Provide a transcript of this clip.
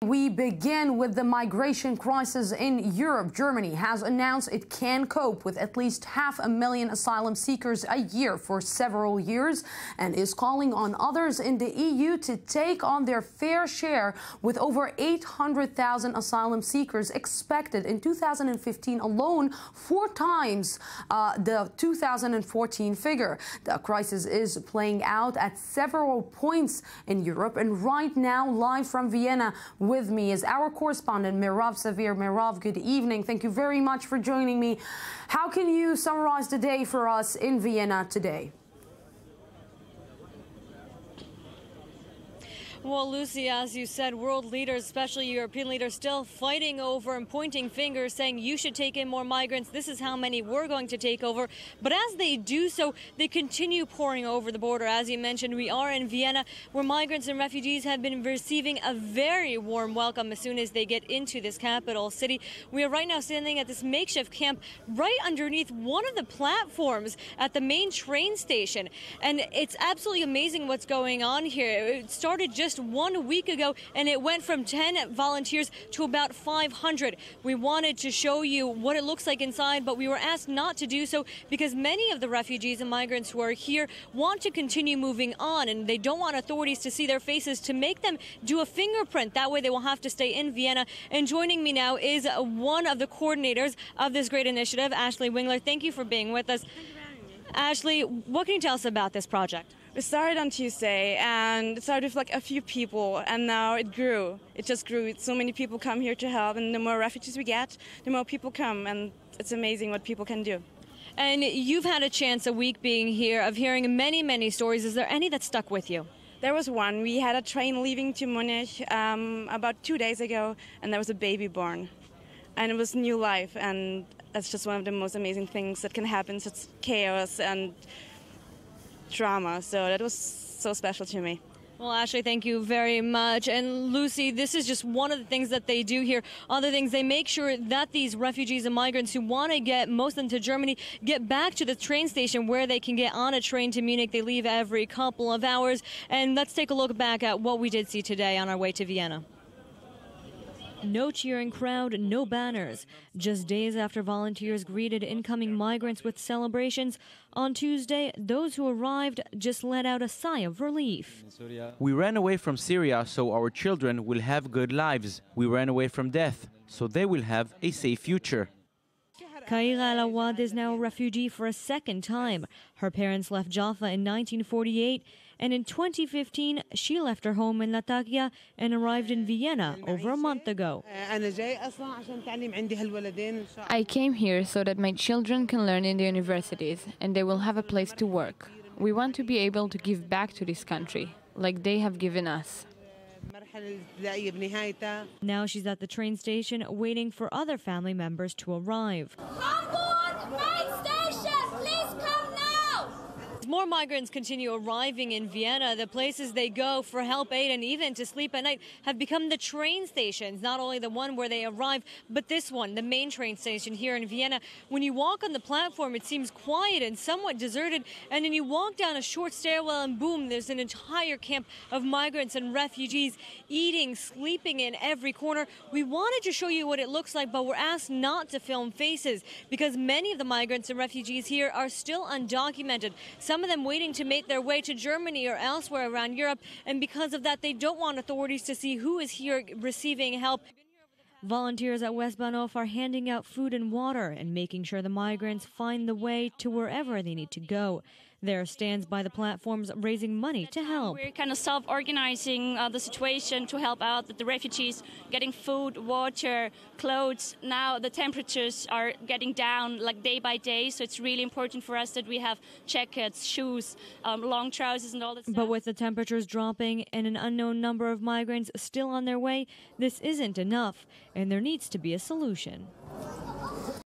We begin with the migration crisis in Europe. Germany has announced it can cope with at least 500,000 asylum seekers a year for several years and is calling on others in the EU to take on their fair share, with over 800,000 asylum seekers expected in 2015 alone, 4 times the 2014 figure. The crisis is playing out at several points in Europe, and right now, live from Vienna, with me is our correspondent Merav Savir. Merav, good evening. Thank you very much for joining me. How can you summarize the day for us in Vienna today? Well, Lucy, as you said, world leaders, especially European leaders, still fighting over and pointing fingers, saying you should take in more migrants. This is how many we're going to take over. But as they do so, they continue pouring over the border. As you mentioned, we are in Vienna, where migrants and refugees have been receiving a very warm welcome as soon as they get into this capital city. We are right now standing at this makeshift camp right underneath one of the platforms at the main train station. And it's absolutely amazing what's going on here. It started just 1 week ago, and it went from 10 volunteers to about 500. We wanted to show you what it looks like inside, but we were asked not to do so because many of the refugees and migrants who are here want to continue moving on, and they don't want authorities to see their faces to make them do a fingerprint. That way they will have to stay in Vienna. And joining me now is one of the coordinators of this great initiative, Ashley Wingler. Thank you for being with us. Thank you for having me. Ashley, what can you tell us about this project? We started on Tuesday, and it started with like a few people, and now it grew. It just grew. So many people come here to help, and the more refugees we get, the more people come, and it's amazing what people can do. And you've had a chance, a week being here, of hearing many, many stories. Is there any that stuck with you? There was one. We had a train leaving to Munich about 2 days ago, and there was a baby born. And it was new life, and that's just one of the most amazing things that can happen. So it's chaos and drama, so that was so special to me. Well, Ashley, thank you very much. And Lucy, this is just one of the things that they do here. Other things, they make sure that these refugees and migrants who want to get, most of them to Germany, get back to the train station where they can get on a train to Munich. They leave every couple of hours. And let's take a look back at what we did see today on our way to Vienna. No cheering crowd, no banners. Just days after volunteers greeted incoming migrants with celebrations, on Tuesday, those who arrived just let out a sigh of relief. We ran away from Syria so our children will have good lives. We ran away from death so they will have a safe future. Kaira Al-Awad is now a refugee for a second time. Her parents left Jaffa in 1948, and in 2015, she left her home in Latakia and arrived in Vienna over a month ago. I came here so that my children can learn in the universities and they will have a place to work. We want to be able to give back to this country, like they have given us. Now she's at the train station waiting for other family members to arrive. As more migrants continue arriving in Vienna, the places they go for help, aid, and even to sleep at night have become the train stations. Not only the one where they arrive, but this one, the main train station here in Vienna. When you walk on the platform, it seems quiet and somewhat deserted. And then you walk down a short stairwell and boom, there's an entire camp of migrants and refugees eating, sleeping in every corner. We wanted to show you what it looks like, but we're asked not to film faces because many of the migrants and refugees here are still undocumented. Some of them waiting to make their way to Germany or elsewhere around Europe, and because of that, they don't want authorities to see who is here receiving help. Volunteers at Westbahnhof are handing out food and water and making sure the migrants find the way to wherever they need to go. There are stands by the platforms raising money to help. We're kind of self-organizing the situation to help out the refugees, getting food, water, clothes. Now the temperatures are getting down like day by day, so it's really important for us that we have jackets, shoes, long trousers and all that stuff. But with the temperatures dropping and an unknown number of migrants still on their way, this isn't enough, and there needs to be a solution.